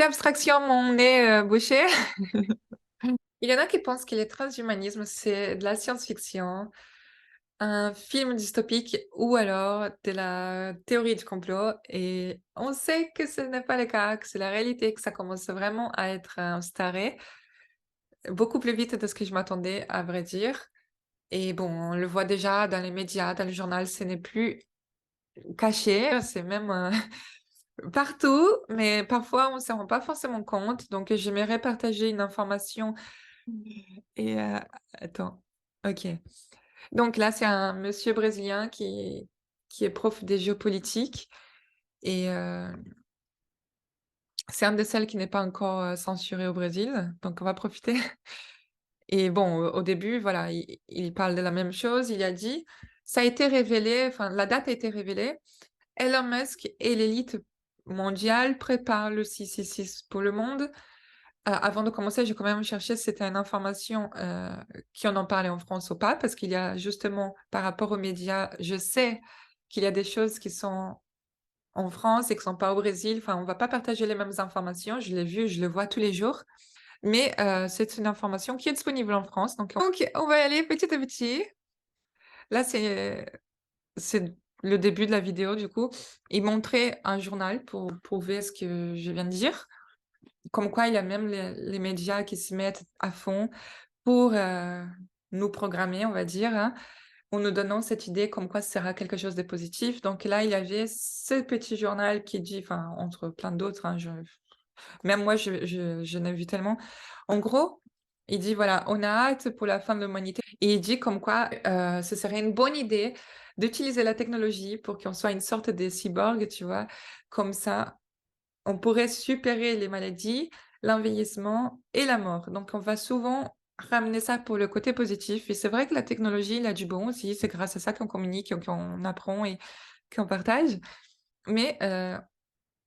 Petite abstraction, mon nez bouché. Il y en a qui pensent que le transhumanisme, c'est de la science-fiction, un film dystopique ou alors de la théorie du complot. Et on sait que ce n'est pas le cas, que c'est la réalité, que ça commence vraiment à être instauré, beaucoup plus vite de ce que je m'attendais, à vrai dire. Et bon, on le voit déjà dans les médias, dans le journal, ce n'est plus caché, c'est même partout, mais parfois on ne se rend pas forcément compte. Donc j'aimerais partager une information. Et attends, OK. Donc là, c'est un monsieur brésilien qui est prof de géopolitique et c'est un de celles qui n'est pas encore, censuré au Brésil, donc on va profiter. Et bon, au début, voilà, il parle de la même chose. Il a dit: «Ça a été révélé, enfin la date a été révélée. Elon Musk et l'élite mondiale préparent le 666 pour le monde». Avant de commencer, j'ai quand même cherché si c'était une information, qui en parlait en France ou pas, parce qu'il y a justement, par rapport aux médias, je sais qu'il y a des choses qui sont en France et qui sont pas au Brésil. Enfin, on va pas partager les mêmes informations. Je l'ai vu, je le vois tous les jours. Mais, c'est une information qui est disponible en France, donc on va y aller petit à petit. Là, c'est le début de la vidéo, du coup. Il montrait un journal pour prouver ce que je viens de dire. Comme quoi, il y a même les médias qui s'y mettent à fond pour, nous programmer, on va dire, hein, en nous donnant cette idée comme quoi ce sera quelque chose de positif. Donc là, il y avait ce petit journal qui dit, enfin, entre plein d'autres, hein, même moi, je n'ai vu tellement. En gros, il dit, voilà: «On a hâte pour la fin de l'humanité», et il dit comme quoi, ce serait une bonne idée d'utiliser la technologie pour qu'on soit une sorte de cyborg, tu vois? Comme ça, on pourrait supérer les maladies, l'envieillissement et la mort. Donc on va souvent ramener ça pour le côté positif, et c'est vrai que la technologie, il a du bon aussi, c'est grâce à ça qu'on communique, qu'on apprend et qu'on partage. Mais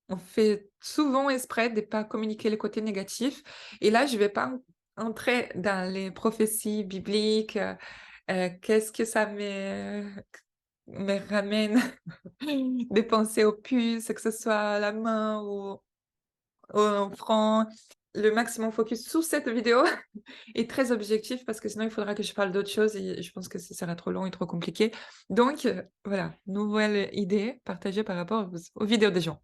on fait souvent exprès de pas communiquer le côté négatif, et là, je vais pas entrer dans les prophéties bibliques, qu'est-ce que ça me ramène de penser aux puces, que ce soit à la main ou au franc. Le maximum focus sur cette vidéo est très objectif, parce que sinon il faudra que je parle d'autres choses et je pense que ce serait trop long et trop compliqué. Donc voilà, nouvelle idée partagée par rapport aux vidéos des gens.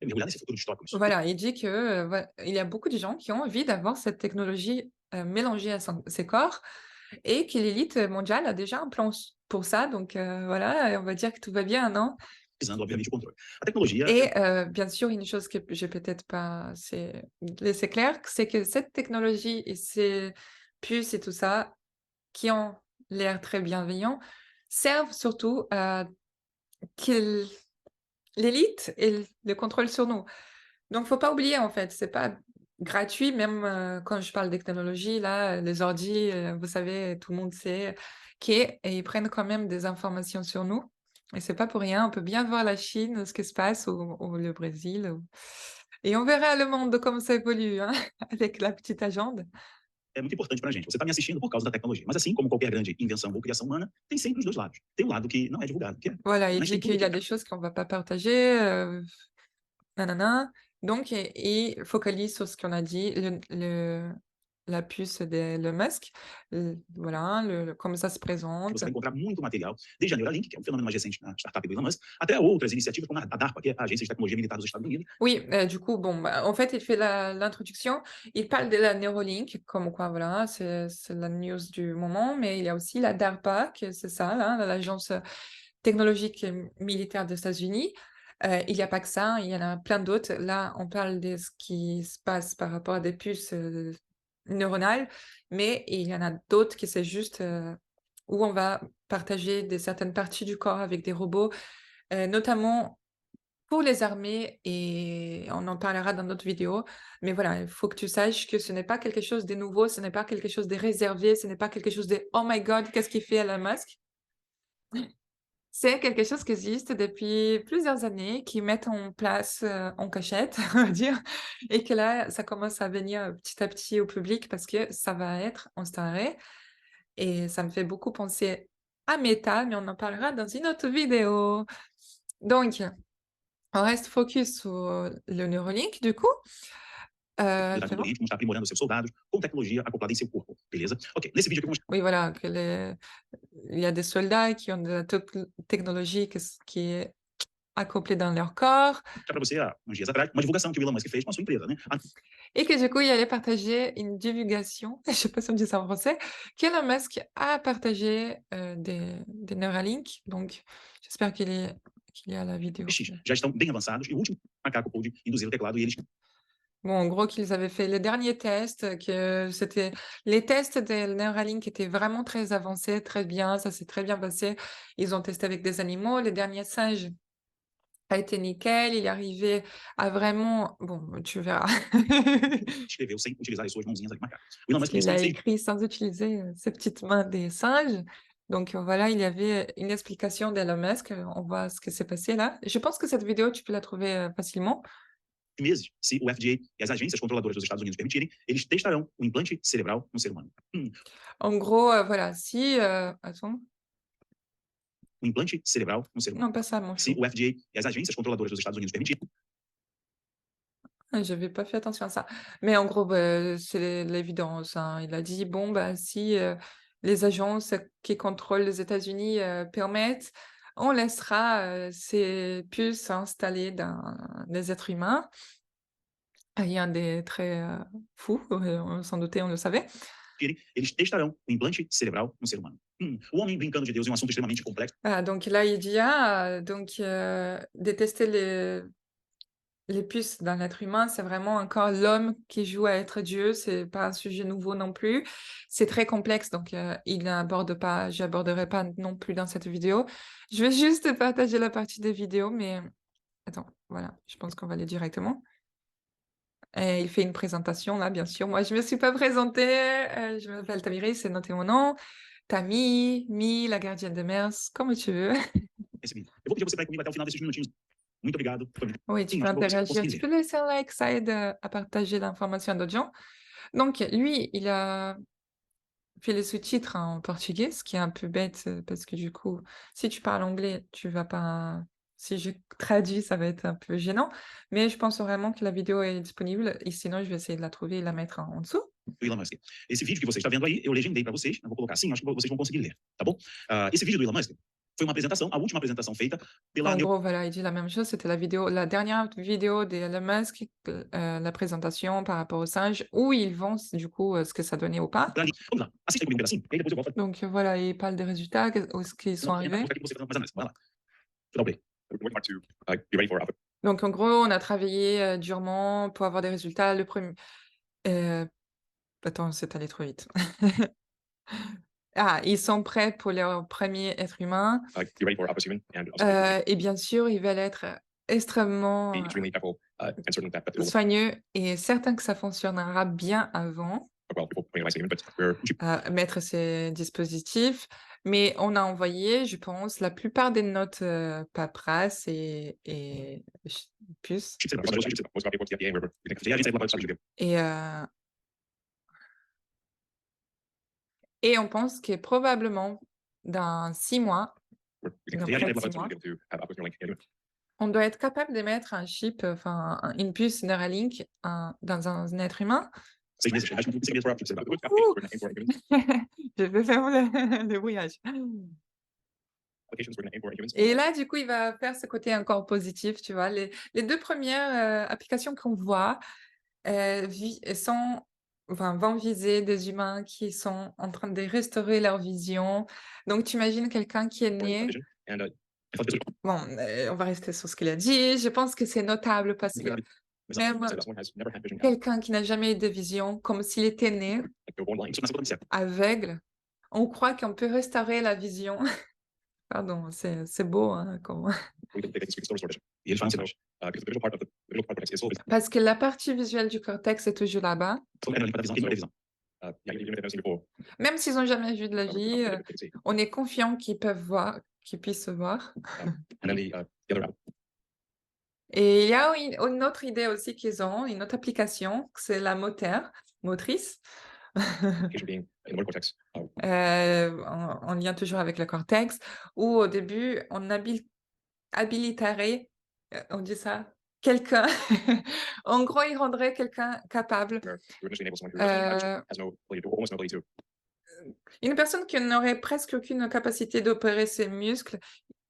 Mergulhar nesse futuro distópico. Voilà, il dit que, il y a beaucoup de gens qui ont envie d'avoir cette technologie, mélangée à son ses corps, et que l'élite mondiale a déjà un plan pour ça. Donc voilà, on va dire que tout va bien, non? Visando, obviamente, o controle. A tecnologia, Et bien sûr, une chose que j'ai peut-être pas assez laissé clair, c'est que cette technologie et ces puces et tout ça, qui ont l'air très bienveillants, servent surtout à que l'élite ait le contrôle sur nous. Donc faut pas oublier, en fait, c'est pas gratuit, même, quand je parle de technologie là, les ordis, vous savez, tout le monde sait et ils prennent quand même des informations sur nous, et c'est pas pour rien. On peut bien voir la Chine, ce qui se passe, ou le Brésil, et on verra le monde comment ça évolue, hein, avec la petite agende. é muito importante para a gente. Você está me assistindo por causa da tecnologia. Mas assim como qualquer grande invenção ou criação humana, tem sempre os dois lados. Tem um lado que não é divulgado, que é Voilà, il mas tem dit tudo qu'il y aqui a des choses qu'on va pas partager, nanana. Donc il focalise sur ce qu'on a dit, la puce d'Elon Musk, voilà, comment ça se que présente. você vai encontrar muito material, desde a Neuralink, que é um fenômeno mais recente na startup do Elon Musk, até outras iniciativas como a DARPA, que é a Agência de Tecnologia Militar dos Estados Unidos. Oui, du coup, bon, bah, en fait, il fait l'introduction, il parle de la Neuralink, comme quoi, voilà, c'est la news du moment, mais il y a aussi la DARPA, que c'est ça, là, l'agence technologique et militaire des États-Unis. Il y a pas que ça, il y en a plein d'autres. Là, on parle de ce qui se passe par rapport à des puces, neuronales, mais il y en a d'autres qui c'est juste, où on va partager des certaines parties du corps avec des robots, notamment pour les armées, et on en parlera dans d'autres vidéos. Mais voilà, il faut que tu saches que ce n'est pas quelque chose de nouveau, ce n'est pas quelque chose de réservé, ce n'est pas quelque chose de: «Oh my God, qu'est-ce qu'il fait Elon Musk?» C'est quelque chose qui existe depuis plusieurs années, qu'ils mettent en place, en cachette, on va dire, et que là, ça commence à venir, petit à petit au public parce que ça va être instauré, et ça me fait beaucoup penser à Meta, mais on en parlera dans une autre vidéo. Donc On reste focus sur le Neuralink, du coup. Habilidade Fais do voir. Oriente não está aprimorando seus soldados com tecnologia acoplada em seu corpo, beleza? Ok, nesse vídeo aqui eu vou mostrar Oui, voilà, il y a des soldats qui ont de la technologie qui est accouplée dans leur corps para você, há uns dias atrás, uma divulgação que o Elon Musk fez com a sua empresa, né? et que du coup, il allait partager une divulgation, je sais pas si on dit ça en français, qu'Elon Musk a partagé des Neuralink. Donc, j'espère qu'il y a la vidéo. X já estão bem avançados e o último macaco pôde induzir o teclado e eles Bon, en gros, qu'ils avaient fait les derniers tests, que c'était les tests des Neuralink étaient vraiment très avancés, très bien, ça s'est très bien passé. Ils ont testé avec des animaux. Les derniers singes a été nickel. Il est arrivé à vraiment bon, tu verras. escreveu sem utilizar as suas mãozinhas ali macacas. O Elon Parce Musk qu'il disse que a ele fez écrit sans utiliser, ses petites mains des singes. Donc voilà, il y avait une explication d'Elon Musk. On voit ce qui s'est passé là. Je pense que cette vidéo, tu peux la trouver, facilement. meses, se o FDA e as agências controladoras dos Estados Unidos permitirem, eles testarão o implante cerebral no ser humano. En gros, voilà, si, attends, O implante cerebral no ser humano. non pas ça mon Se chou. o FDA e as agências controladoras dos Estados Unidos permitirem, Ah, j'avais pas fait attention à ça. Mais en gros, c'est l'évidence, hein. Il a dit: «Bon, bah, si, les agences qui contrôlent les États-Unis, permettent, on laissera, ces puces s'installer dans les êtres humains». Rien de très, fou, on s'en doutait, on le savait. eles testarão o implante cerebral no ser humano. O homem brincando de Deus é um assunto extremamente complexo. Voilà, donc là, il dit: «Ah, donc détester les puces dans l'être humain, c'est vraiment encore l'homme qui joue à être Dieu, c'est pas un sujet nouveau non plus. C'est très complexe, donc il n'aborde pas, j'aborderai pas non plus dans cette vidéo. Je vais juste partager la partie des vidéos, mais attends, voilà, je pense qu'on va aller directement. Et il fait une présentation là, bien sûr. Moi, je me suis pas présentée, je m'appelle Tamiris, c'est noté mon nom. Tami, Mi, la gardienne de Mers, comme tu veux. Esse vídeo. Eu vou pedir você para ir comigo até o final desses minutinhos. Muito obrigado. Oui, tu Sim, peux acho que você vai interagir. conseguir Tu ver. peux laisser un like, ça aide à partager l'information à d'autres gens. Donc, lui, il a fait les sous-titres en portugais, ce qui est un peu bête parce que du coup, si tu parles anglais, tu vas pas. Si je traduis, ça va être un peu gênant. Mais je pense vraiment que la vidéo est disponible et sinon, je vais essayer de la trouver et la mettre en dessous. Do Elon Musk. Esse vídeo que você está vendo aí, eu legendei para vocês. Eu vou colocar assim, acho que vocês vão conseguir ler, tá bom? Esse vídeo do Elon Musk foi uma apresentação, a última apresentação feita pela En gros, voilà, il dit la même chose. C'était la dernière vidéo d'Elon Musk, la présentation par rapport aux singes, où ils vont, du coup, ce que ça donnait ou pas. Vamos lá, assista aí comigo um pedacinho, e aí depois eu volto Donc voilà, il parle des résultats, où ce qu'ils sont para arrivés. mostrar aqui pra você fazendo mais análise. Vai lá. Final play. We'd like to be ready for Donc en gros, on a travaillé durement pour avoir des résultats. Le premier. Attends, c'est allé trop vite. Ah, ils sont prêts pour leur premier être humain. be ready for human and Et bien sûr, ils veulent être extrêmement extremely careful and certain that will soigneux et certain que ça fonctionnera bien avant. well before putting a human, but we're Mettre ces dispositifs, mais on a envoyé, je pense, la plupart des notes, paperasse et puces most of the FDA where we think a gente sai et et on pense que probablement dans 6 mois, dans près de 6 mois, on doit être capable d'émettre un chip, enfin une puce Neuralink, dans un être humain. 6 meses, acho que 6 meses for Ouh! Je vais faire le brouillage. applications we're going to aim for humans. Et là, du coup, il va faire ce côté encore positif, tu vois? Les 2 premières, applications qu'on voit, vont viser des humains qui sont en train de restaurer leur vision. Donc tu imagines quelqu'un qui est né And bon, on va rester sur ce qu'il a dit. Je pense que c'est notable parce que même quelqu'un qui n'a jamais eu de vision, comme s'il était né aveugle, on croit qu'on peut restaurer la vision. Pardon, c'est beau, hein, comme E ele faz sinais. Because the visual part of the visual cortex is always parce que la partie visuelle du cortex est toujours là-bas. ali para a visão e para a visão. Yeah, you've never seen before. Même s'ils ont jamais vu de la vie, on est confiant qu'ils peuvent voir, qu'ils puissent voir. And then the other route. Et il y a une autre idée aussi qu'ils ont, une autre application, c'est la motrice, Application being in the motor cortex. en lien toujours avec le cortex, où au début, on habiliterait On dit ça? Quelqu'un en gros, il rendrait quelqu'un capable, You would initially enable someone who heu, has no ability to, or almost no ability to une personne qui n'aurait presque aucune capacité d'opérer ses muscles,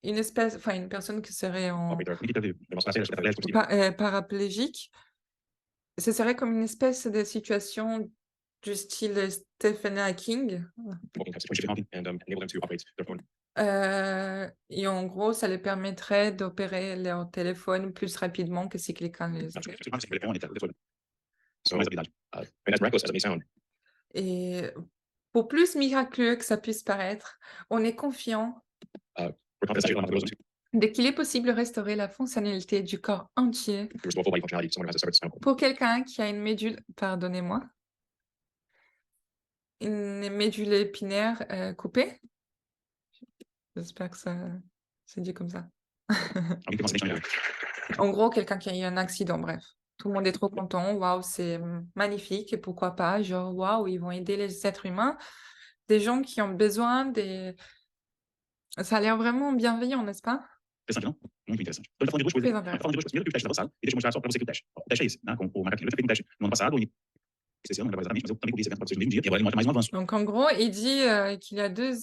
une espèce enfin, une personne qui serait en operate Quindi deve dimostrare essere attraverso questi paraplégique. Ce serait comme une espèce de situation du style Stephen Hawking, walking type situation and enable them to operate their phone. et en gros, ça les permettrait d'opérer leur téléphone plus rapidement que si quelqu'un les faccio opère. faccio il telefone, le So, mais habilidade. I mean, as reckless as it may sound, Et pour plus miraculeux que ça puisse paraître, on est confiant we're confident that someone who de qu'il est possible de restaurer la fonctionnalité du corps entier restore full body functionality to someone who has a severed spinal cord. pour quelqu'un qui a une médule pardonnez-moi, une médule épinière, coupée. J'espère que ça c'est dit comme ça. Alguém tem uma acidente na vida. En gros, quelqu'un qui a eu un accident, bref. Tout le monde est trop content. Waouh, c'est magnifique et pourquoi pas, genre, waouh, ils vont aider les êtres humains, des gens qui ont besoin des ça a l'air vraiment bienveillant, n'est-ce pas? Interessante, não? Muito interessante. Então, ele tá falando de duas coisas. Très Ele tá falando intéressant. de duas coisas. Primeiro, que o teste tá avançado, e deixa eu mostrar só pra você que o teste. Ó, o teste é esse, né? Com o macaquinho. Eu já fiz um teste no ano passado, e esse ano, não lembro exatamente, mas eu também cobri esse evento pra vocês no mesmo dia, e agora ele mostra mais um avanço. Donc en gros, il dit, qu'il y a 2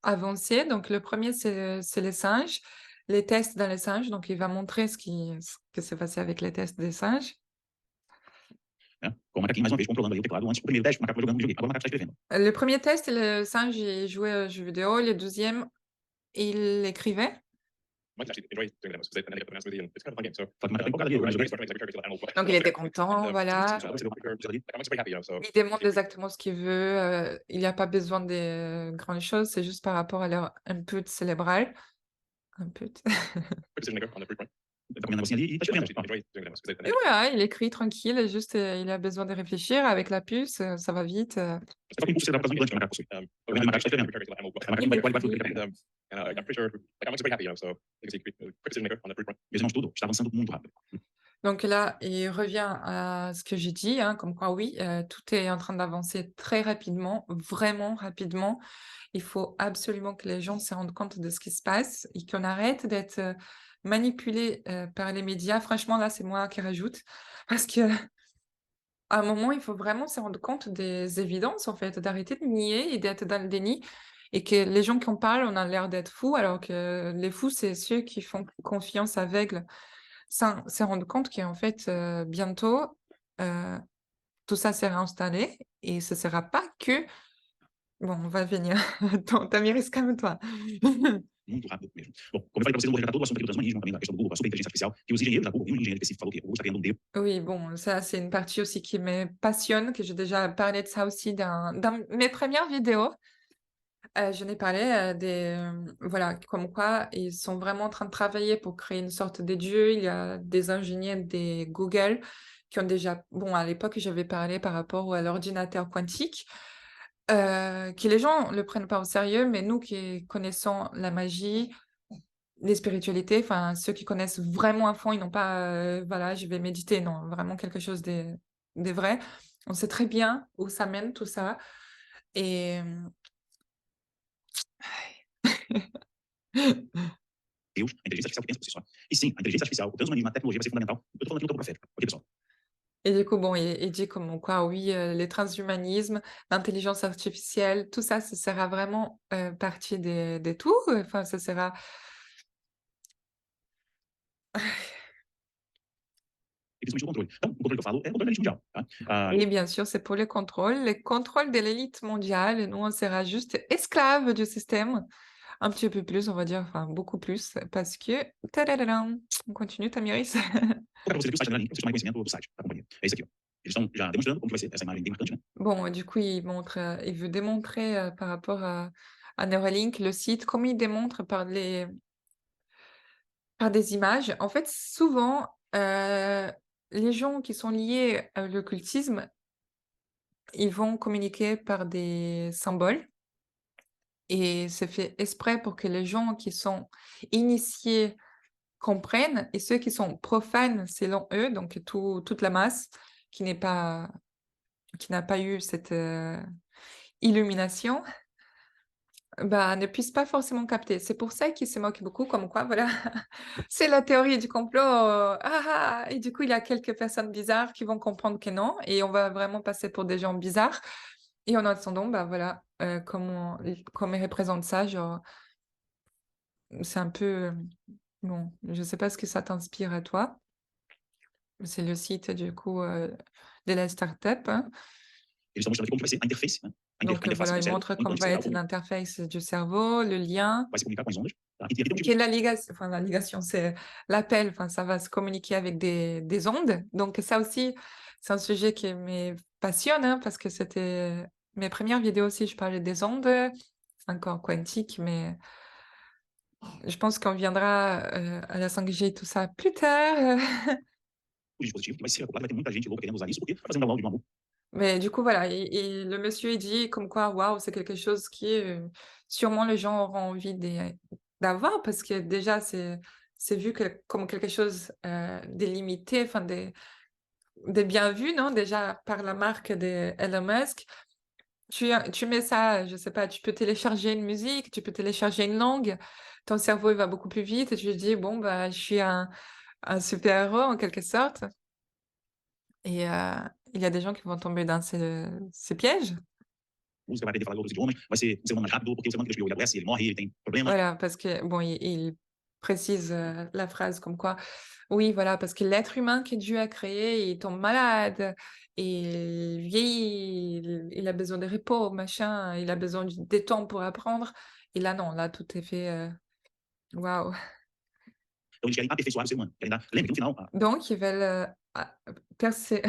avancées. Donc le premier, c'est les singes, les tests dans les singes. Donc il va montrer ce que s'est passé avec les tests des singes. Né? Com o macaquinho, mais uma vez, controlando ali o teclado. Antes, o primeiro teste, o macaco foi jogando um videogame. Agora o macaco está escrevendo. Le premier test, le singe, il jouait aux jeux vidéo. Le deuxième, il écrivait. Might actually enjoy doing the demos because they get the demos with you, and it's kind of a fun game. So, Fala que o macaco tá empolgado ali. we're Ele actually joga. very excited about Donc il était content, voilà. Você vai ver o que ali. I'm just very happy, so Il demande exactement ce qu'il veut, il y a pas besoin de grandes choses, c'est juste par rapport à leur input cérébral. Input. quick decision maker on the 3 point. Ele tá comendo um negocinho ali e tá escrevendo. Actually Ó, enjoy doing the demos because Et voilà, il écrit tranquille, juste, il a besoin de réfléchir avec la puce, ça va vite. só que o impulso cerebral tá gigante que o macaco possui. O macaco está escrevendo. O macaquinho vai tudo que ele quer. I'm pretty sure, like, I'm just very happy, so you can see quick decision maker on the 3 point. Mesmo de tudo, está avançando muito rápido. Donc là, il revient à ce que j'ai dit, hein, comme quoi oui, tout est en train d'avancer très rapidement, vraiment rapidement. Il faut absolument que les gens se rendent compte de ce qui se passe et qu'on arrête d'être, manipulés, par les médias. Franchement, là, c'est moi qui rajoute parce qu'à un moment, il faut vraiment se rendre compte des évidences, en fait, d'arrêter de nier et d'être dans le déni et que les gens qui en parlent, on a l'air d'être fous alors que les fous, c'est ceux qui font confiance aveugle sans se rendre compte qu'en fait, bientôt, heu, tout ça sera installé et ce sera pas que bon, on va venir. Attends, Tamiris, calme-toi. Muito rápido mesmo. Bom, como eu falei pra vocês, eu vou resgatar todo o assunto aqui do transhumanismo, também da questão do Google, com a superinteligência artificial, que os engenheiros da Google, e um engenheiro específico falou que o Google está criando um dedo. Oui, bon, ça, c'est une partie aussi qui me passionne, que j'ai déjà parlé de ça aussi dans mes premières vidéos. J'en ai parlé, voilà, comme quoi ils sont vraiment en train de travailler pour créer une sorte de dieu. Il y a des ingénieurs des Google qui ont déjà bon, à l'époque, j'avais parlé par rapport à l'ordinateur quantique, que les gens le prennent pas au sérieux, mais nous qui connaissons la magie, les spiritualités, enfin, ceux qui connaissent vraiment à fond, ils n'ont pas, voilà, je vais méditer, non, vraiment quelque chose de vrai. On sait très bien où ça mène tout ça et Deus, a inteligência artificial que pensa por si só. E sim, a inteligência artificial, o transhumanismo, a tecnologia vai ser fundamental. Eu tô falando aqui no campo profético, ok, pessoal? Et du coup, bon, il dit comme quoi, oui, les transhumanismes, l'intelligence artificielle, tout ça, ce sera vraiment, partie de tout, enfin, ce sera E principalmente o controle. Então, o controle que eu falo é o controle da elite mundial, tá? et bien sûr, c'est pour les contrôles de l'élite mondiale et nous, on sera juste esclaves du système. Un petit peu plus, on va dire, enfin, beaucoup plus, parce que tadadadam, on continue, Tamiris? Vou colocar pra vocês aqui o site da Neuralink, pra vocês tomarem conhecimento do site da companhia. É esse aqui, ó. Eles estão já demonstrando como que vai ser essa imagem bem marcante, né? Bon, du coup, il veut démontrer, par rapport à Neuralink, le site, comme il démontre par des images. En fait, souvent, les gens qui sont liés à l'occultisme, ils vont communiquer par des symboles et c'est fait exprès pour que les gens qui sont initiés comprennent et ceux qui sont profanes selon eux, donc toute la masse qui n'est pas qui n'a pas eu cette, illumination, bah, ne puisse pas forcément capter. C'est pour ça qu'il se moque beaucoup, comme quoi, voilà, c'est la théorie du complot, et du coup, il y a quelques personnes bizarres qui vont comprendre que non et on va vraiment passer pour des gens bizarres et en attendant, bah, voilà, comme il représente ça, genre, c'est un peu, bon, je sais pas ce que ça t'inspire à toi. C'est le site, du coup, de la start-up, hein. Eles estão mostrando aqui como que vai ser a interface, né? A Donc, interface voilà, com o il cérebro, montre o comment implante va cerebral, être como l'interface du cerveau, le lien. vai se comunicar com as ondas, tá? E tem aqui tem um Qui est tipo la ligation, enfin la ligation, c'est l'appel, enfin ça va se communiquer avec des ondes. Donc ça aussi, c'est un sujet qui me passionne, hein, parce que c'était mes premières vidéos aussi, je parlais des ondes. C'est encore quantique, mais je pense qu'on viendra, à la 5G tout ça plus tard. dispositivo que vai ser acoplado, vai ter muita gente louca querendo usar isso, porque vai fazer um download de um amor. Mais du coup, voilà, et le monsieur, il dit comme quoi, waouh, c'est quelque chose qui, sûrement les gens auront envie d'avoir parce que déjà c'est vu que comme quelque chose, délimité, enfin des bien vu, non? Déjà par la marque de Elon Musk. Tu mets ça, je sais pas, tu peux télécharger une musique, tu peux télécharger une langue, ton cerveau, il va beaucoup plus vite et tu te dis: «Bon, bah, je suis un super-héros en quelque sorte». Et il y a des gens qui vont tomber dans ces pièges. Música vai aprender a falar outros idiomas, vai ser um ser humano mais rápido, porque o ser humano que respirou, ele adoece, ele morre, ele tem problemas. Voilà, parce que bon, il précise, la phrase comme quoi oui, voilà, parce que l'être humain que Dieu a créé, il tombe malade, il vieillit, il a besoin de repos, machin, il a besoin des temps pour apprendre et là non, là tout est fait, waouh! Então eles querem aperfeiçoar o ser humano. Querem dar... Lembra que no final, Donc ils veulent, a percé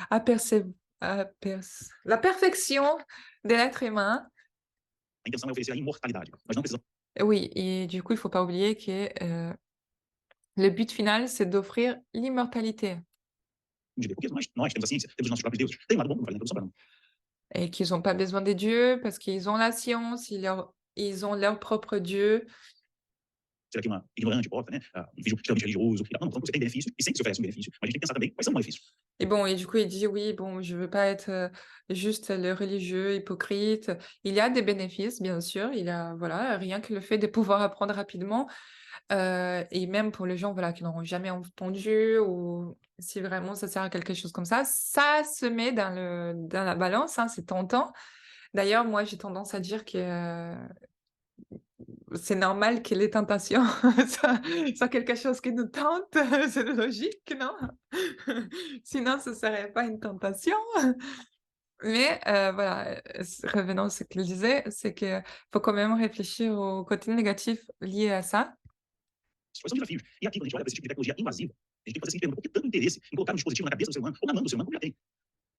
apercé apers la perfection de l'être humain. a intenção é oferecer a imortalidade. Nós não precisamos Oui et du coup, il faut pas oublier que, le but final, c'est d'offrir l'immortalité de Deus, porque nós temos a ciência, temos os nossos próprios deuses. Tem um lado bom, não falei na introdução para não. et qu'ils ont pas besoin des dieux parce qu'ils ont la science, ils ont leur propre Dieu. Ser aqui uma ignorante, hipócrita, né? Um vídeo extremamente religioso. Não, não, você tem benefício e sempre se oferece um benefício, mas a gente tem que pensar também quais são os malefícios. Et bon et du coup, il dit: «Oui, bon, je veux pas être, juste le religieux hypocrite». Il y a des bénéfices, bien sûr, il y a voilà, rien que le fait de pouvoir apprendre rapidement, et même pour les gens, voilà, qui n'auront jamais entendu ou si vraiment ça sert à quelque chose comme ça se met dans la balance, hein, c'est tentant. D'ailleurs, moi, j'ai tendance à dire que, c'est normal que les tentations soient quelque chose qui nous tente, c'est logique, non? Sinon, ce serait pas une tentation. Mais, voilà, revenons à ce qu'il disait, c'est que faut quand même réfléchir au côté négatif lié à ça. Quais são os desafios? E aqui, quando a gente olha para esse tipo de tecnologia invasiva, a gente tem que fazer essa pergunta: por que tanto interesse em colocar um dispositivo na cabeça do ser humano ou na mão do ser humano, como já tem?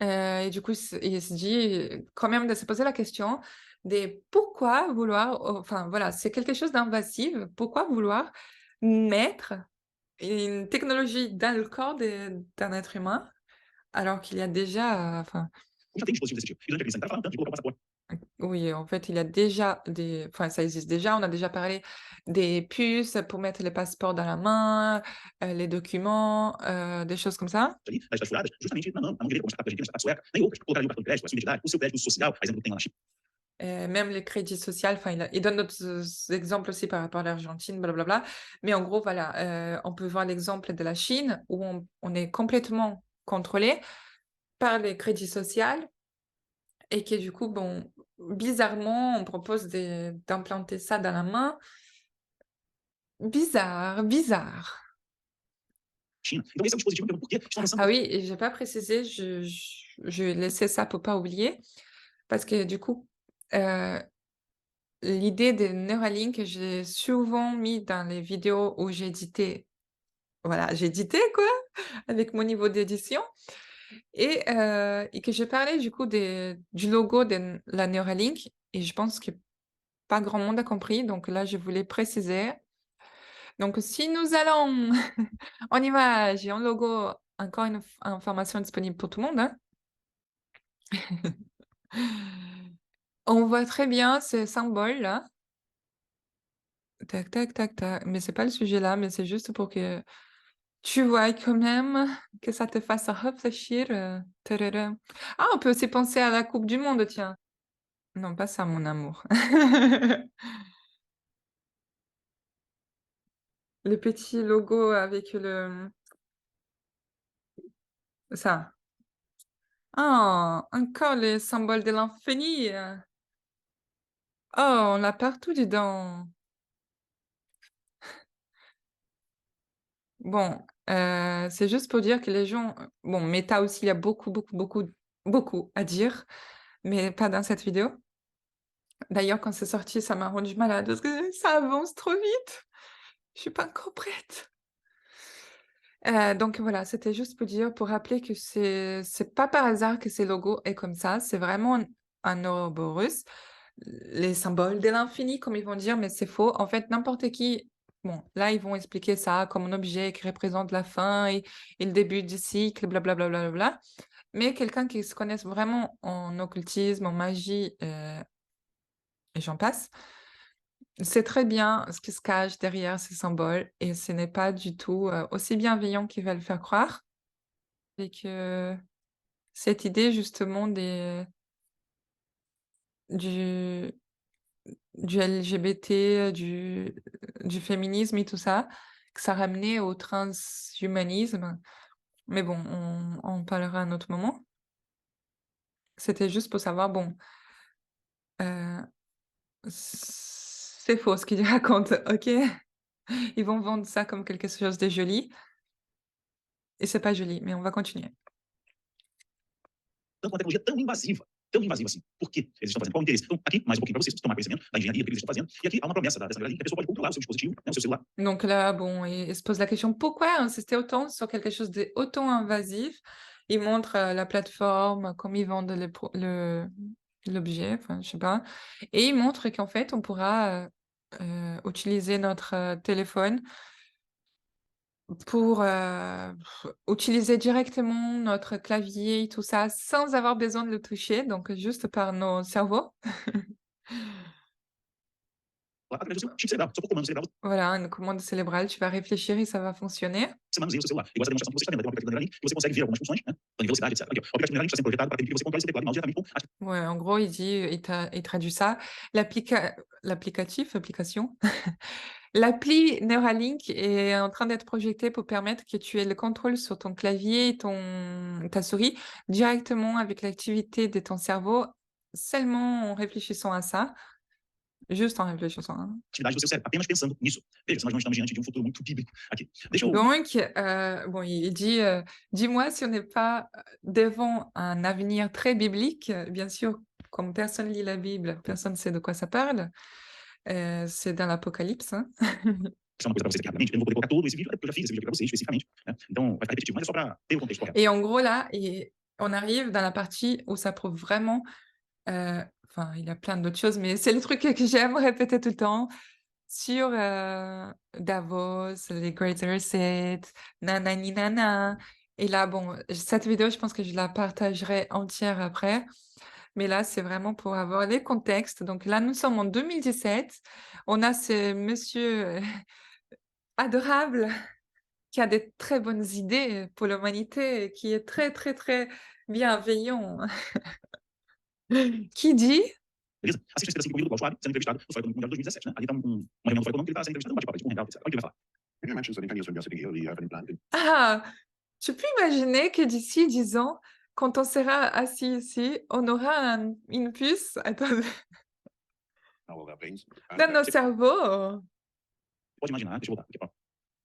Et du coup, il se dit, quand même de se poser la question de pourquoi vouloir enfin voilà, c'est quelque chose d'invasif, pourquoi vouloir mettre une technologie dans le corps d'un être humain, alors qu'il y a déjà, enfin, Como já tem dispositivos desse tipo. E durante a crise sanitária falaram tanto de colocar um passaporte. oui, en fait, il y a déjà enfin, ça existe déjà, on a déjà parlé des puces pour mettre les passeports dans la main, les documents, des choses comme ça. Ali, nas furadas, justamente na mão direita, como está para a Argentina, está sueca, nem outras. Colocar ali o cartão de crédito, a sua identidade, o seu crédito social, a exemplo do que tem lá na China. Même les crédits social, enfin, il donne d'autres, exemples aussi par rapport à l'Argentine, blablabla. Mais en gros, voilà, on peut voir l'exemple de la Chine où on est complètement contrôlé par les crédits social et que du coup, bon, bizarrement, on propose d'implanter ça dans la main. Bizarre, bizarre. China. Então esse é o dispositivo mesmo. Por quê? Estão lançando Ah oui, et j'ai pas précisé, je vais laisser ça pour pas oublier parce que du coup, heu l'idée des Neuralink, j'ai souvent mis dans les vidéos où j'ai édité voilà, j'ai édité quoi, avec mon niveau d'édition et que j'ai parlé du coup du logo de la Neuralink et je pense que pas grand monde a compris, donc là, je voulais préciser. Donc si nous allons en image et en logo, encore une information disponible pour tout le monde, hein. On voit très bien ce symbole-là. Tac, tac, tac, tac. Mais c'est pas le sujet là, mais c'est juste pour que tu vois quand même que ça te fasse réfléchir, tadadam. Ah, on peut aussi penser à la coupe du monde, tiens. Non, pas ça, mon amour. Le petit logo avec ça. Ah! Encore les symboles de l'infini, Oh, on l'a partout, dis donc. Bon, c'est juste pour dire que les gens bon, Meta aussi, il y a beaucoup, beaucoup, beaucoup, beaucoup à dire, mais pas dans cette vidéo. D'ailleurs, quand c'est sorti, ça m'a rendue malade parce que ça avance trop vite. Je suis pas encore prête. Donc voilà, c'était juste pour dire, pour rappeler que c'est pas par hasard que ces logos est comme ça, c'est vraiment un ouroboros. Les symboles de l'infini, comme ils vont dire, mais c'est faux. En fait, n'importe qui bon, là, ils vont expliquer ça comme un objet qui représente la fin et le début du cycle, blablabla, bla. Mais quelqu'un qui se connaisse vraiment en occultisme, en magie, et j'en passe, sait très bien ce qui se cache derrière ces symboles et ce n'est pas du tout, aussi bienveillant qu'ils veulent faire croire. Et que cette idée justement du du LGBT, du féminisme et tout ça, que ça ramenait au transhumanisme. Mais bon, on en parlera à un autre moment. C'était juste pour savoir, bon, heu, c'est faux ce qu'ils racontent, OK? Ils vont vendre ça comme quelque chose de joli et c'est pas joli, mais on va continuer. Tanto uma tecnologia tão invasiva assim. Por quê eles estão fazendo? Qual o interesse? Então, aqui, mais um pouquinho para vocês tomar conhecimento da engenharia, do que eles estão fazendo. E aqui há uma promessa dessa galera que a pessoa pode controlar o seu dispositivo, né, o seu celular. Donc là, bon, il se pose la question: «Pourquoi insister autant sur quelque chose d'autant invasif?» Il montre, la plateforme, comme ils vendent l'objet, enfin, je sais pas et il montre qu'en fait, on pourra, utiliser notre, téléphone pour, utiliser directement notre clavier et tout ça, sans avoir besoin de le toucher, donc juste par nos cerveaux. Através do seu chip cerebral. Só por comando cerebral, Voilà, une commande cérébrale, tu vas réfléchir et ça va fonctionner. você manuseia o seu celular. Igual essa demonstração que você está vendo, vai ter um aplicativo da Neuralink, que você consegue ver algumas funções, né? Tanto velocidade, etc. Aqui, ó. O aplicativo Neuralink está sendo projetado para permitir que você controle seu teclado e mouse diretamente com a Ouais, en gros, il dit il traduit ça. L'application, l'appli Neuralink est en train d'être projetée pour permettre que tu aies le contrôle sur ton clavier et ta souris directement avec l'activité de ton cerveau, seulement en réfléchissant à ça. Juste en réfléchissant, hein. atividade do seu cérebro, apenas pensando nisso. Veja, se nós não estamos diante de um futuro muito bíblico aqui. Deixa eu Donc, bon, il dit, «Dis-moi si on n'est pas, devant un avenir très biblique». Bien sûr, comme personne lit la Bible, personne ne sait de quoi ça parle. C'est dans l'Apocalypse, hein. mostrar uma coisa para vocês aqui rapidamente. Eu não vou poder colocar todo esse vídeo, porque eu já fiz esse vídeo aqui para vocês especificamente, né? Então vai ficar repetitivo, mas é só para ter o contexto correto. Et en gros là on arrive dans la partie où ça prouve vraiment, enfin, il y a plein d'autres choses, mais c'est le truc que j'aime répéter tout le temps sur, Davos, les Great Reset, nanani nana et là, bon, cette vidéo, je pense que je la partagerai entière après, mais là, c'est vraiment pour avoir les contextes. Donc là, nous sommes en 2017. On a ce monsieur, adorable qui a des très bonnes idées pour l'humanité et qui est très, très, très bienveillant, qui dit Beleza? Assiste esse pedacinho comigo do Klaus Schwab, sendo entrevistado no Fórum Mundial de 2017, né? Ali tá uma reunião do Fórum Econômico que ele tá sendo entrevistado, um bate-papo, tipo um hangout, etc. Olha o que ele vai falar. Maybe I mentioned something you're sitting here, you have any plan? ah! Tu peux imaginer que d'ici 10 ans, quand on sera assis ici, on aura une puce, attends, All of that things. dans nos cerveaux. Pode imaginar, deixa eu voltar aqui, ó.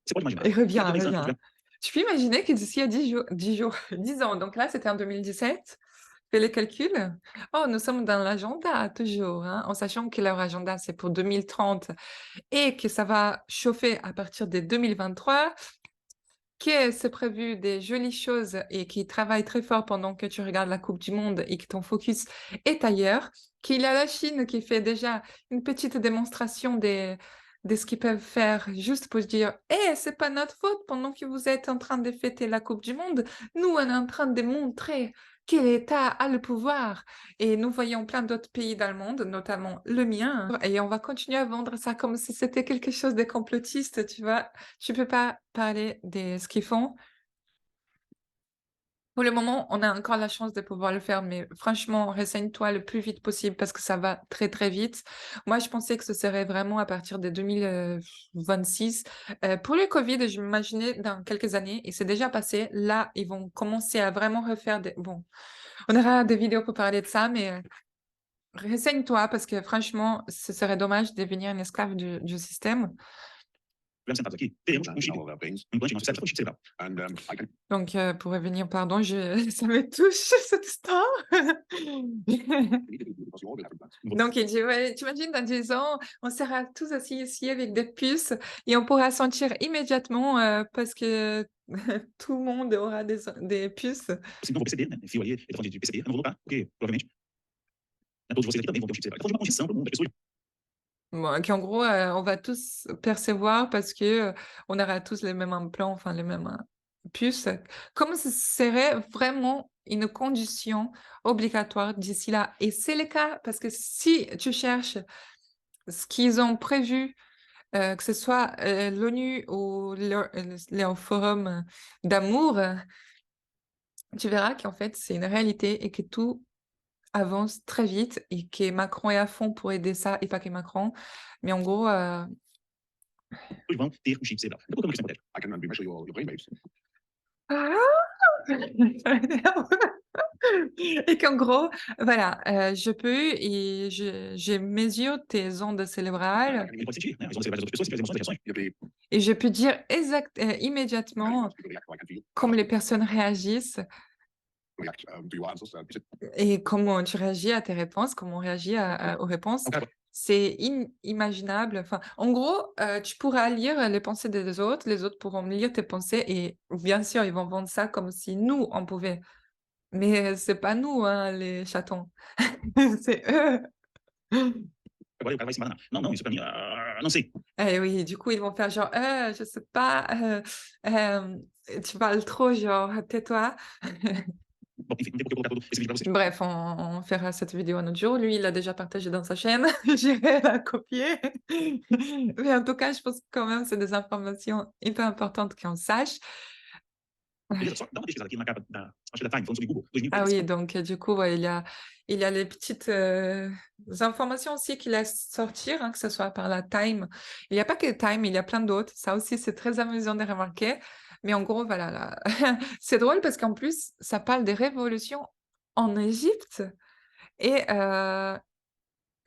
Você pode imaginar. Et que daqui a reviens, 10 anos, reviens. Tu peux imaginer que d'ici à 10 jours, 10 ans, donc là, c'était en 2017, fais les calculs. Oh, nous sommes dans l'agenda toujours, hein, en sachant que leur agenda, c'est pour 2030 et que ça va chauffer à partir de 2023, que c'est prévu des jolies choses et qu'ils travaillent très fort pendant que tu regardes la coupe du monde et que ton focus est ailleurs, qu'il y a la Chine qui fait déjà une petite démonstration de ce qu'ils peuvent faire juste pour se dire: «Eh, c'est pas notre faute pendant que vous êtes en train de fêter la coupe du monde, nous, on est en train de montrer quel État a le pouvoir» et nous voyons plein d'autres pays dans le monde, notamment le mien et on va continuer à vendre ça comme si c'était quelque chose de complotiste, tu vois? Tu peux pas parler de ce qu'ils font Pour le moment, on a encore la chance de pouvoir le faire, mais franchement, renseigne-toi le plus vite possible parce que ça va très, très vite. Moi, je pensais que ce serait vraiment à partir de 2026. Pour le Covid, je m'imaginais dans quelques années et c'est déjà passé. Là, ils vont commencer à vraiment refaire des bon, on aura des vidéos pour parler de ça, mais renseigne-toi parce que franchement, ce serait dommage de devenir un esclave du système. Tivemos sentados aqui, teremos and um chip, all of their pains. um implante no nosso cérebro, chip cerebral. And I can Donc, pour revenir, pardon, je ça me touche cette histoire. immediately because you all will have implants. Donc il dit: «Ouais, tu imagines dans 10 ans, on sera tous assis ici avec des puces et on pourra sentir immédiatement, parce que tout le monde aura des puces». Vocês não vão perceber, né? Fio ali, ele tá falando de perceber, eu não vou notar, porque provavelmente todos vocês aqui também vão ter um chip cerebral. Ele tá falando de uma condição pro mundo, as pessoas Bon, qu'en gros, on va tous percevoir parce que, on aura tous les mêmes implants, enfin les mêmes, puces. Comme ce serait vraiment une condition obligatoire d'ici là et c'est le cas parce que si tu cherches ce qu'ils ont prévu, que ce soit, l'ONU ou leur forum d'amour, tu verras qu'en fait, c'est une réalité et que tout avance très vite et que Macron est à fond pour aider ça et pas que Macron. Mais en gros, vão ter um chip cerebral. Eu tô colocando uma questão hipotética. I can measure your brain waves. et qu'en gros, voilà, je peux et je mesure tes ondes cérébrales Ele pode sentir, né? As ondas cerebrais das outras pessoas, sentir as emoções, as reações. You'll be et je peux dire immédiatement people react, I can feel. comment les personnes réagissent React to your answers. Is it et comment tu réagis à tes réponses, comment on réagit aux réponses. O cara, C'est inimaginable. Enfin, en gros, tu pourras lire les pensées des autres, les autres pourront lire tes pensées et bien sûr, ils vont vendre ça comme si nous, on pouvait. Mais c'est pas nous, hein, les chatons. C'est eux. agora o cara vai se embananar. Não, não, isso pra mim, não sei. Eh oui, du coup, ils vont faire genre: je sais pas, tu parles trop, genre, tais-toi». Bom, enfim, não tem por que eu colocar todo esse vídeo pra vocês. Bref, on fera cette vidéo un autre jour. Lui, il l'a déjà partagé dans sa chaîne. J'irai la copier. Mais en tout cas, je pense que quand même, c'est des informations hyper importantes qu'on sache. Beleza? Só dá uma pesquisada aqui na capa da, acho que da Time, falando sobre Google, Ah 2013. oui, donc du coup, ouais, il y a les petites informations aussi qu'il laisse sortir, hein, que ce soit par la Time. Il n'y a pas que Time, il y a plein d'autres. Ça aussi, c'est très amusant de remarquer. Mais en gros, voilà, là. C'est drôle parce qu'en plus, ça parle des révolutions en Égypte et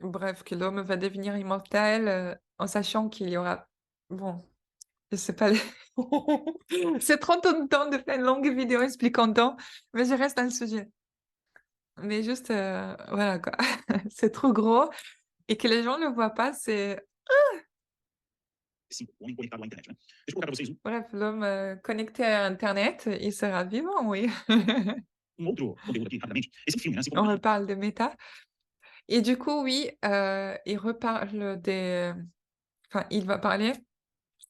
bref, que l'homme va devenir immortel en sachant qu'il y aura... Bon, je sais pas. C'est trop de temps de faire une longue vidéo expliquant tant, mais je reste dans le sujet. Mais juste, voilà quoi, c'est trop gros et que les gens ne le voient pas, c'est Sim, o homem conectado à internet, né? Deixa eu colocar pra vocês bref, l'homme, connecté à internet, il sera vivant, oui. outro conteúdo aqui, rapidamente. Esse filme, né? Assim como On reparle de méta et du coup, oui, il reparle des enfin, il va parler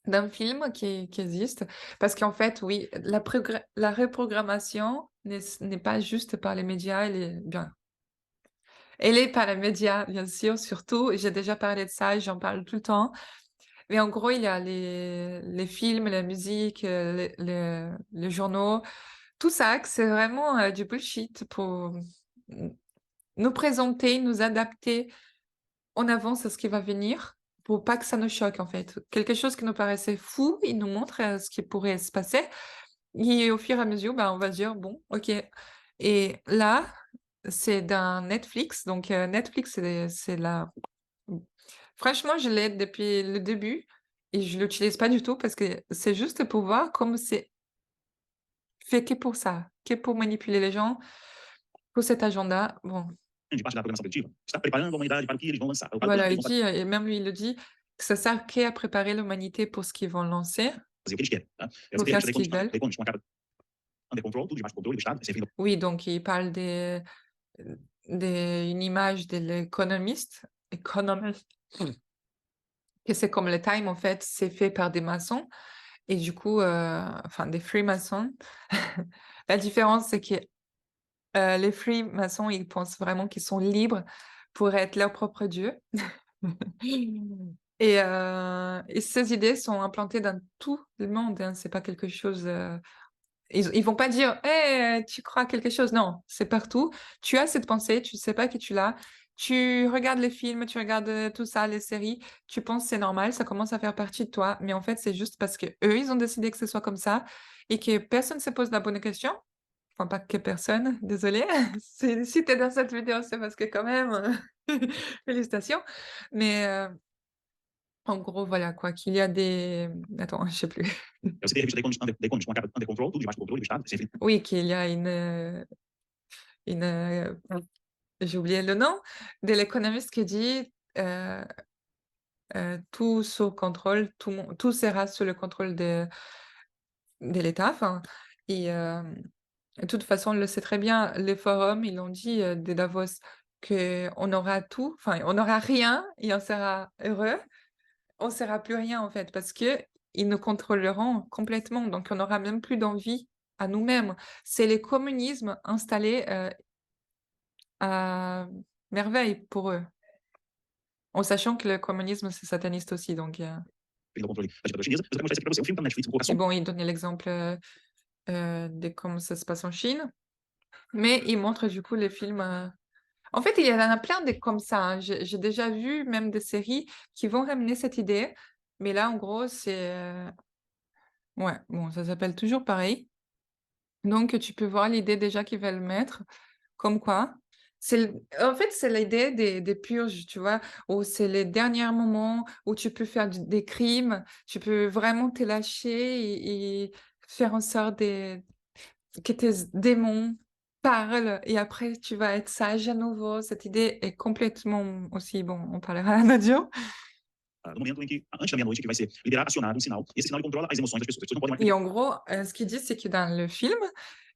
d'un film qui existe parce qu'en fait, oui, la reprogrammation n'est pas juste par les médias, elle est par les médias, bien sûr, surtout. J'ai déjà parlé de ça et j'en parle tout le temps. Mais en gros, il y a les films, la musique, les journaux, tout ça, que c'est vraiment du bullshit pour nous présenter, nous adapter en avance à ce qui va venir, pour pas que ça nous choque en fait. Quelque chose qui nous paraissait fou, il nous montre ce qui pourrait se passer. Et au fur et à mesure, bah, on va se dire, bon, ok. Et là, c'est d'un Netflix. Donc, Netflix, c'est la... Franchement, je l'ai depuis le début et je l'utilise pas du tout parce que c'est juste pour voir comme c'est fait que pour ça, que pour manipuler les gens, pour cet agenda. Bon, de parte da programação preditiva, está preparando a humanidade para o que eles vão lançar. Para o que voilà, eles il vão dit, et même lui, il le dit, que ça sert qu'à préparer l'humanité pour ce qu'ils vont lancer. fazer o que eles querem. Tá? Vou Essa faire The ce qu'ils veulent. Economist, com a capa under control, tudo debaixo do controle do Estado, servindo Oui, donc il parle une image de l'économiste, économiste, que c'est comme le Time, en fait, c'est fait par des maçons et du coup, enfin des freemasons. La différence, c'est que les freemasons, ils pensent vraiment qu'ils sont libres pour être leur propre dieu. Et ces idées sont implantées dans tout le monde, hein. C'est pas quelque chose Ils vont pas dire: «Eh, tu crois quelque chose?» Non, c'est partout. Tu as cette pensée, tu sais pas que tu l'as. Tu regardes les films, tu regardes, tout ça, les séries, tu penses c'est normal, ça commence à faire partie de toi, mais en fait, c'est juste parce qu'eux, ils ont décidé que ce soit comme ça et que personne se pose la bonne question. Enfin, pas que personne, désolée. Si tu es dans cette vidéo, c'est parce que quand même, félicitations. Mais, en gros, voilà quoi, qu'il y a des attends, je sais plus. Você tem a revista The Economist com a capa Under Control, tudo debaixo do controle do Estado, sem Oui, qu'il y a une, j'ai oublié le nom, de l'économiste qui dit, «Tout sous contrôle, tout sera sous le contrôle de l'État», enfin et de toute façon, on le sait très bien, les forums, ils l'ont dit, de Davos, qu'on aura tout, enfin, on n'aura rien et on sera heureux. On sera plus rien, en fait, parce qu'ils nous contrôleront complètement, donc on n'aura même plus d'envie à nous-mêmes. C'est le communisme installé, à merveille pour eux, en sachant que le communisme, c'est sataniste aussi, donc do controle da ditadura chinesa. Mas eu quero mostrar isso aqui pra você. O filme tá no Netflix, vou colocar et só. bon, il donnait l'exemple, de comment ça se passe en Chine, mais il montre du coup les films, en fait, il y en a plein des comme ça, hein. J'ai déjà vu même des séries qui vont ramener cette idée, mais là, en gros, c'est, ouais, bon, ça s'appelle toujours pareil. Donc tu peux voir l'idée déjà qu'ils veulent mettre, comme quoi c'est en fait, c'est l'idée des purges, tu vois? Où c'est les derniers moments où tu peux faire des crimes, tu peux vraiment te lâcher et faire en sorte que tes démons parlent et après tu vas être sage à nouveau. Cette idée est complètement aussi bon, on parlera à un autre jour. No momento em que, antes da meia-noite, que vai ser liberar, acionado um sinal, e esse sinal ele controla as emoções das pessoas. As pessoas não podem mais. Et en gros, ce qu'ils disent, c'est que dans le film,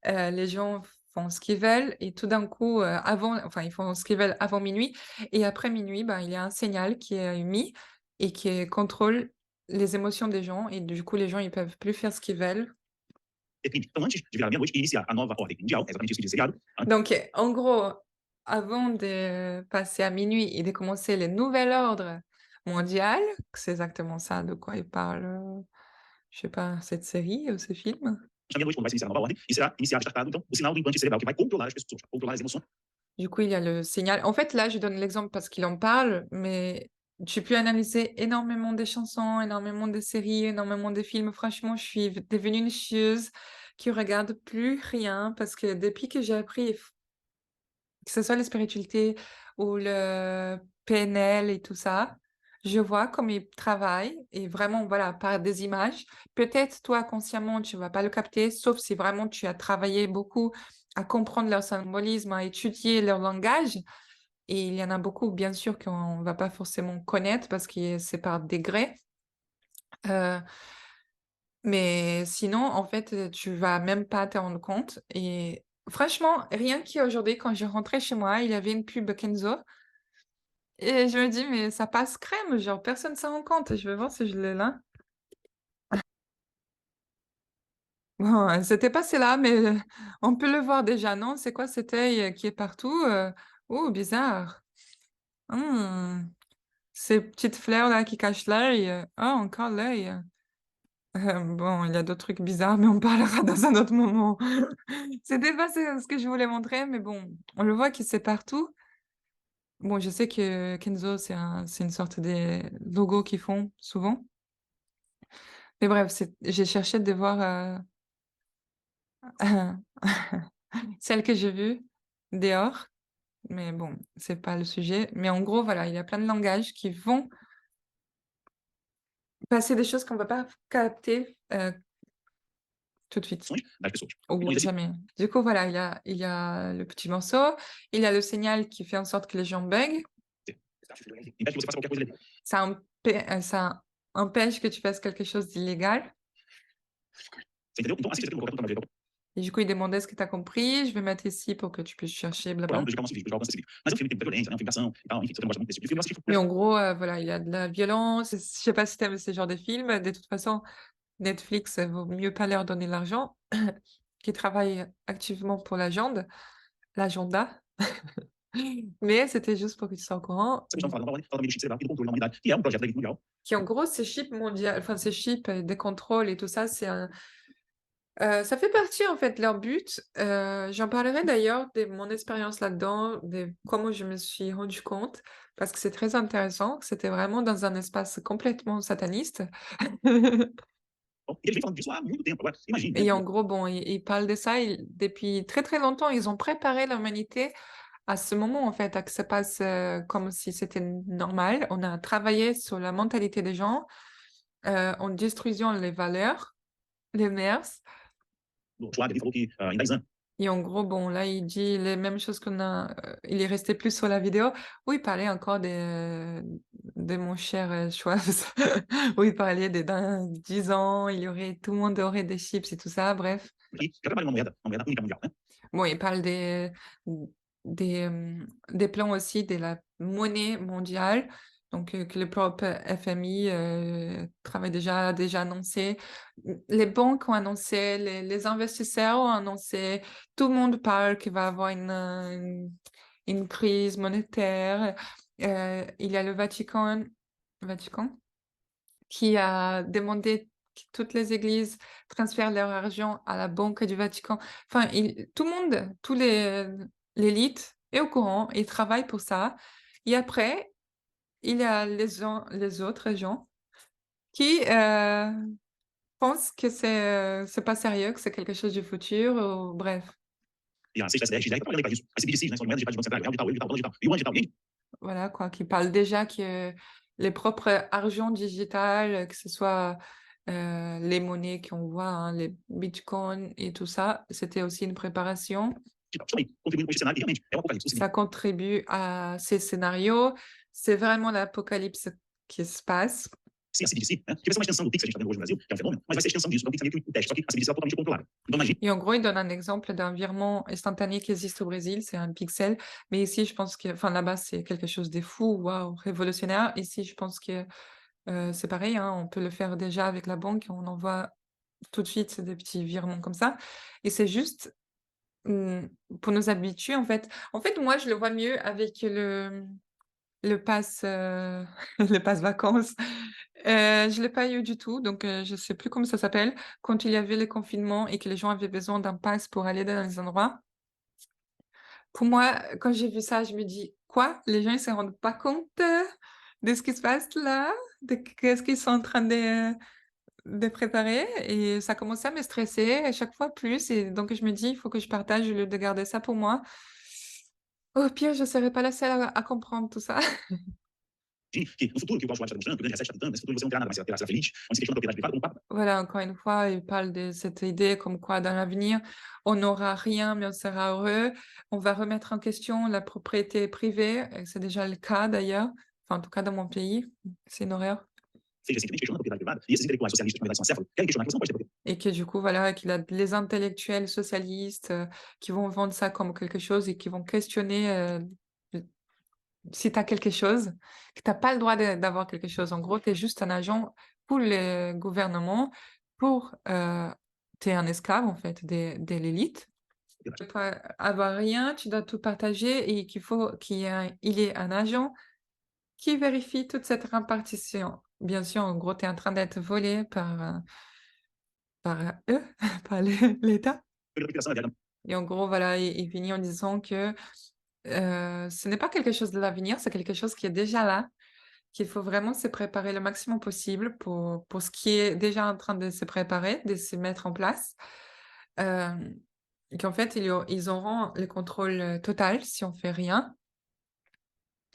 les gens font ce qu'ils veulent et tout d'un coup, ils font ce qu'ils veulent avant minuit et après minuit, ben, il y a un signal qui est émis et qui contrôle les émotions des gens et du coup, les gens, ils peuvent plus faire ce qu'ils veulent. Depende. Então, antes de virar a meia-noite e iniciar a nova ordem mundial, é exatamente isso que diz o seriado, Donc, en gros, avant de passer à minuit et de commencer le nouvel ordre mondial, c'est exactement ça de quoi il parle, je sais pas, cette série ou ce film? na meia-noite, quando vai se iniciar a nova ordem, e será iniciado, startado, então, o sinal do implante cerebral que vai controlar as pessoas, controlar as emoções. Du coup, il y a le signal. En fait, là, je donne l'exemple parce qu'il en parle, mais tu peux analyser énormément des chansons, énormément de séries, énormément de films. Franchement, je suis devenue une chieuse qui regarde plus rien parce que depuis que j'ai appris, que ce soit la spiritualité ou le PNL et tout ça, je vois comme ils travaillent et vraiment, voilà, par des images. Peut-être toi, consciemment, tu vas pas le capter, sauf si vraiment tu as travaillé beaucoup à comprendre leur symbolisme, à étudier leur langage. Et il y en a beaucoup, bien sûr, qu'on va pas forcément connaître parce que c'est par degrés. Euh, mais sinon, en fait, tu vas même pas te rendre compte. Et franchement, rien qu'aujourd'hui, quand je rentrais chez moi, il y avait une pub Kenzo. Et je me dis, mais ça passe crème, genre personne s'en rend compte. Je vais voir si je l'ai là. Bon, c'était pas celle-là, mais on peut le voir déjà, non? C'est quoi cet œil qui est partout? Oh, bizarre. Hmm, ces petites fleurs là qui cachent l'œil. Oh, encore l'œil. Bon, il y a d'autres trucs bizarres, mais on parlera dans un autre moment. C'était pas ce que je voulais montrer, mais bon, on le voit qu'il c'est partout. Bon, je sais que Kenzo, c'est une sorte de logo qu'ils font souvent. Mais bref, j'ai cherché de voir celle que j'ai vue dehors, mais bon, c'est pas le sujet. Mais en gros, voilà, il y a plein de langages qui vont passer des choses qu'on va pas capter tout de suite. Das pessoas. Ou Então, esse jamais. Du coup, voilà, il y a le petit morceau, il y a le signal qui fait en sorte que les gens bug. impede que você faça qualquer coisa ali. Ça empêche que tu fasses quelque chose d'illégal. Você entendeu? Então, assista aqui no meu canal do Et du coup, il demandait ce que tu as compris. Je vais mettre ici pour que tu puisses chercher, blabla. prejudicar o nosso vídeo, prejudicar o alcance desse vídeo. Mas é um filme que tem muita violência, né? Um filme de ação e tal, enfim, se você não gosta muito desse tipo de filme, eu assisti. Mais en gros, voilà, il y a de la violence. Je sais pas si tu aimes ce genre de film. De toute façon, Netflix, vaut mieux pas leur donner l'argent, qui travaillent activement pour l'agenda. Mais c'était juste pour que tu sois au courant. Essa questão fala da nova ordem, fala também do chip cerebral e do controle da humanidade, que é um projeto da elite mundial. Qui en gros, ces chips mondiales, enfin ces chips de contrôle et tout ça, Ça fait partie, en fait, de leur but. J'en parlerai d'ailleurs de mon expérience là-dedans, de comment je me suis rendu compte, parce que c'est très intéressant. C'était vraiment dans un espace complètement sataniste. Bom, e ele vem falando disso há muito tempo agora. Imagine, né? Et en gros, bon, ils parlent de ça, depuis très, très longtemps. Ils ont préparé l'humanité à ce moment, en fait, à que ça passe, comme si c'était normal. On a travaillé sur la mentalité des gens, en détruisant les valeurs, les mœurs. O Schwab, ele falou que em 10 anos, Et en gros, bon, là, il dit les mêmes choses qu'on a. Il est resté plus sur la vidéo où il parlait encore de mon cher Schwarz, où il parlait dans 10 ans, tout le monde aurait des chips et tout ça, bref. que já trabalha uma moeda única mundial, né? Bon, il parle des plans aussi de la monnaie mondiale, donc que le propre FMI travaille a déjà annoncé. Les banques ont annoncé, les investisseurs ont annoncé, tout le monde parle qu'il va y avoir une crise monétaire. Il y a le Vatican qui a demandé que toutes les églises transfèrent leur argent à la Banque du Vatican. Enfin, tout le monde, l'élite est au courant, ils travaillent pour ça. Et après, il y a les autres gens qui pensent que c'est pas sérieux, que c'est quelque chose du futur, ou bref. E a 6SDR, XDR, tá trabalhando para isso. As CBDCs, né? São moedas digitais do Banco Central, real digital, euro digital, dólar digital, yuan digital. E aí, Voilà, quoi, qui parlent déjà que les propres argent digital, que ce soit les monnaies qu'on voit, hein, les bitcoins et tout ça, c'était aussi une préparation. digital. Estão aí, contribuindo com esse cenário, que realmente é o apocalipse. O Ça contribue à ces scénarios. C'est vraiment l'apocalypse qui se passe. se a CBDC, né? Que vai ser uma extensão do Pix que a gente está vendo hoje no Brasil, que é um fenômeno, mas vai ser a extensão disso, é um Pix ali que teste, só que a CBDC é totalmente controlada. Então imagine, Et en gros, il donne un exemple d'un virement instantané qui existe au Brésil, c'est un pixel. Mais ici, je pense que, enfin là-bas, c'est quelque chose de fou, waouh, révolutionnaire. Ici, je pense que c'est pareil, hein, on peut le faire déjà avec la banque, on envoie tout de suite des petits virements comme ça. Et c'est juste pour nous habituer, en fait. En fait, moi, je le vois mieux avec le pass, le pass vacances. Je l'ai pas eu du tout, donc je sais plus comment ça s'appelle. Quand il y avait le confinement et que les gens avaient besoin d'un pass pour aller dans les endroits. Pour moi, quand j'ai vu ça, je me dis: «Quoi? Les gens, ils se rendent pas compte de ce qui se passe là? De qu'est-ce qu'ils sont en train de préparer?» Et ça commençait à me stresser à chaque fois plus, et donc je me dis: «Il faut que je partage au lieu de garder ça pour moi». Au pire, je serai pas la seule à comprendre tout ça. que no futuro que o Klaus Schwab está demonstrando, que o grande reset está tentando, nesse futuro você não terá nada mais, será feliz, onde se questiona a propriedade privada como papo. Voilà, encore une fois, il parle de cette idée comme quoi dans l'avenir, on n'aura rien, mais on sera heureux. On va remettre en question la propriété privée, et c'est déjà le cas d'ailleurs. Enfin, en tout cas dans mon pays, c'est une horreur. Fez recentemente questionando a propriedade privada, e esses intelectuais socialistas que na verdade são acéfalos, querem questionar que você não pode ter propriedade. Et que du coup, voilà, qu'il a les intellectuels socialistes qui vont vendre ça comme quelque chose et qui vont questionner si tu as quelque chose, que tu as pas le droit d'avoir quelque chose. En gros, tu es juste un agent pour le gouvernement, pour tu es un esclave en fait de l'élite. Tu peux pas avoir rien, tu dois tout partager, et qu'il faut il y ait un agent qui vérifie toute cette répartition. Bien sûr, en gros, tu es en train d'être volé par eux, par l'État. Pela operação é velha, Et en gros, voilà, il finit en disant que ce n'est pas quelque chose de l'avenir, c'est quelque chose qui est déjà là, qu'il faut vraiment se préparer le maximum possible pour ce qui est déjà en train de se préparer, de se mettre en place. Et qu'en fait, ils auront le contrôle total si on fait rien.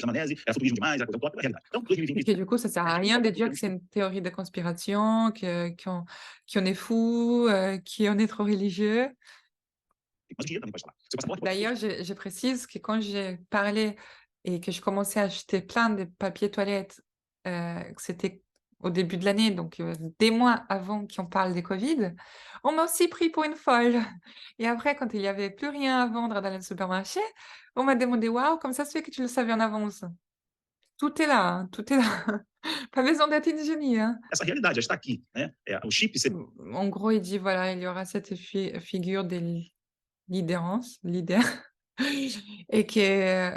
a manese, era futurismo demais, era coisa própria, é a realidade. Então, 2020, Et que du coup, ça sert à rien de dire que c'est une théorie de conspiration, qu'on est fou, qu'on est trop religieux. mas o dinheiro também pode falar. Seu passaporte pode D'ailleurs, je précise que quand j'ai parlé et que je commençais à acheter plein de papier toilette, que c'était au début de l'année, donc des mois avant qu'on parle des Covid, on m'a aussi pris pour une folle. Et après, quand il y avait plus rien à vendre dans le supermarché, on m'a demandé: «Waouh, comment ça se fait que tu le savais en avance?» Tout est là, hein, tout est là. Pas besoin d'être une génie, hein. essa realidade já está aqui, né? É, o chip, você En gros, il dit, voilà, il y aura cette figure des leader, et que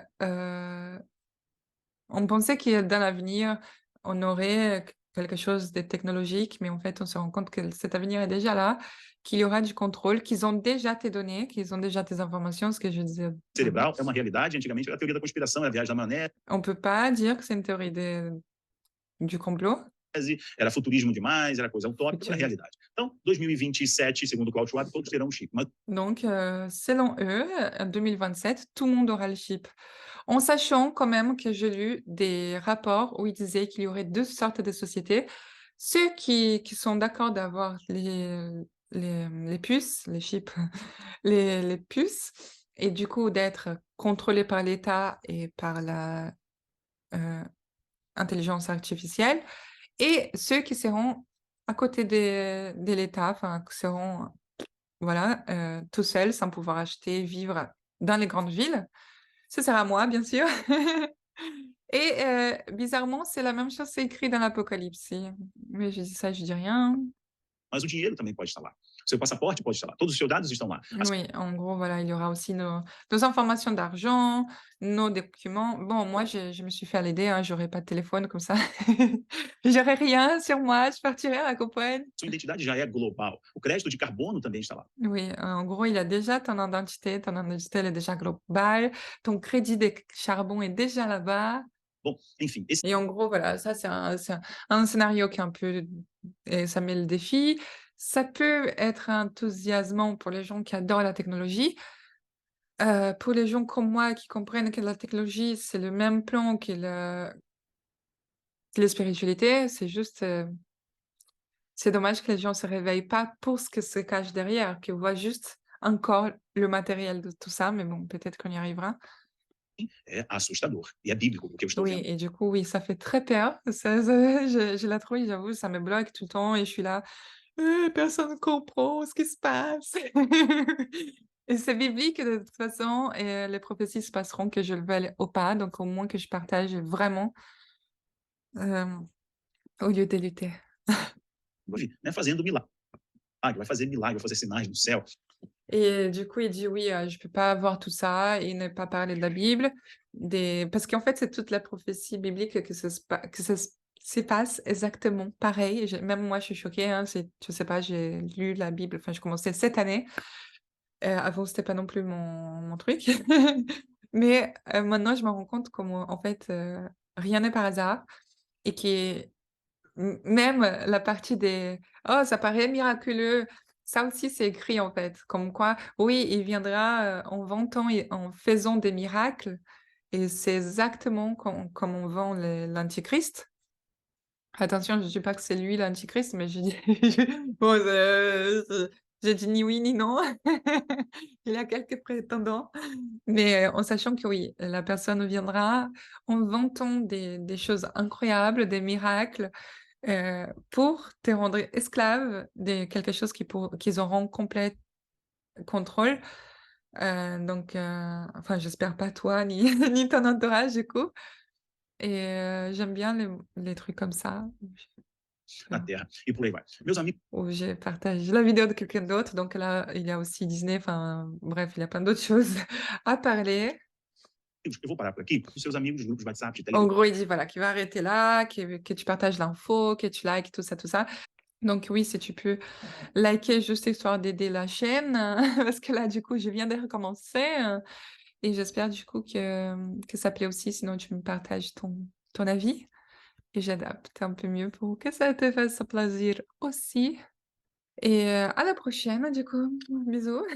on pensait que dans l'avenir, on aurait quelque chose de technologique, mais en fait, on se rend compte que cet avenir est déjà là, qu'il y aura du contrôle, qu'ils ont déjà tes données, qu'ils ont déjà tes informations, ce que je disais avant. cerebral é uma realidade. Antigamente, a teoria da conspiração era a viagem da maionese, On peut pas dire que c'est une théorie du complot. era futurismo demais, era coisa utópica, era Futurisme. realidade. Então, 2027, segundo o Klaus Schwab, todos terão um chip. Mas Donc, selon eux, en 2027, tout le monde aura le chip. En sachant quand même que j'ai lu des rapports où ils disaient qu'il y aurait 2 sortes de sociétés. Ceux qui sont d'accord d'avoir les puces, les chips, les puces et du coup d'être contrôlés par l'État et par la, heu, intelligence artificielle et ceux qui seront à côté de l'État, enfin, qui seront, voilà, tout seuls, sans pouvoir acheter, vivre dans les grandes villes. Ce sera moi, bien sûr. Et bizarrement, c'est la même chose, c'est écrit dans l'Apocalypse. Mais je dis ça, je dis rien. o dinheiro também pode estar lá. Seu passaporte pode estar lá. Todos os seus dados estão lá. Assim, Oui, en gros, voilà, il y aura aussi nos informations d'argent, nos documents. Bon, moi, je me suis fait à l'aider, hein, j'aurais pas de téléphone comme ça. J'aurais rien sur moi, je partirais à la campagne. sua identidade já é global. O crédito de carbono também está lá. Oui, en gros, il a déjà ton identité, elle est déjà globale, ton crédit de charbon est déjà là-bas. Bom, enfim, esse Et en gros, voilà, ça, c'est un scénario qui est un peu et ça met le défi. Ça peut être enthousiasmant pour les gens qui adorent la technologie. Pour les gens comme moi qui comprennent que la technologie, c'est le même plan que la spiritualité, c'est juste, c'est dommage que les gens se réveillent pas pour ce que se cache derrière, qu'ils voient juste encore le matériel de tout ça, mais bon, peut-être qu'on y arrivera. é assustador. E é bíblico o que eu estou Oui vendo. et du coup, oui, ça fait très peur. J'ai la trouille, j'avoue, ça me bloque tout le temps et je suis là: personne ne comprend ce qui se passe». Et c'est biblique de toute façon et les prophéties se passeront que je le veuille ou pas, donc au moins que je partage vraiment, hem, au lieu de lutter. Hoje, né, fazendo milagre. Vai fazer milagre, vai fazer sinais no céu. Et du coup, il dit: «Oui, je peux pas avoir tout ça et ne pas parler de la Bible». Des Parce qu'en fait, c'est toute la prophétie biblique que ça se passe exactement pareil et j'ai même moi, je suis choquée, hein, je sais pas, j'ai lu la Bible, enfin, j'ai commencé cette année. Avant, c'était pas non plus mon truc. Mais maintenant, je me rends compte comment, en fait, rien n'est par hasard et même la partie des: «Oh, ça paraît miraculeux», ça aussi, c'est écrit, en fait. Comme quoi, oui, il viendra, en vantant et en faisant des miracles et c'est exactement comme on vend l'antichrist. Attention, je ne dis pas que c'est lui l'antichrist, mais je dis bon, je dis ni oui ni non. Il y a quelques prétendants, mais en sachant que oui, la personne viendra en vantant des choses incroyables, des miracles, pour te rendre esclave de quelque chose qu'ils auront complet contrôle. Donc enfin, j'espère pas toi ni ni ton entourage du coup et j'aime bien les trucs comme ça. Na Terra e por aí vai. Meus amigos, Où je partage la vidéo de quelqu'un d'autre, donc là, il y a aussi Disney, enfin bref, il y a plein d'autres choses à parler. eu vou parar por aqui, os seus amigos, grupos de WhatsApp, de En Telegram, gros, il dit voilà, qu'il va arrêter là, que tu partages l'info, que tu likes, tout ça, tout ça. Donc oui, si tu peux liker juste histoire d'aider la chaîne, parce que là, du coup, je viens de recommencer, et j'espère du coup que ça plaît aussi, sinon tu me partages ton avis et j'adapte un peu mieux pour que ça te fasse plaisir aussi. Et à la prochaine du coup. Bisous.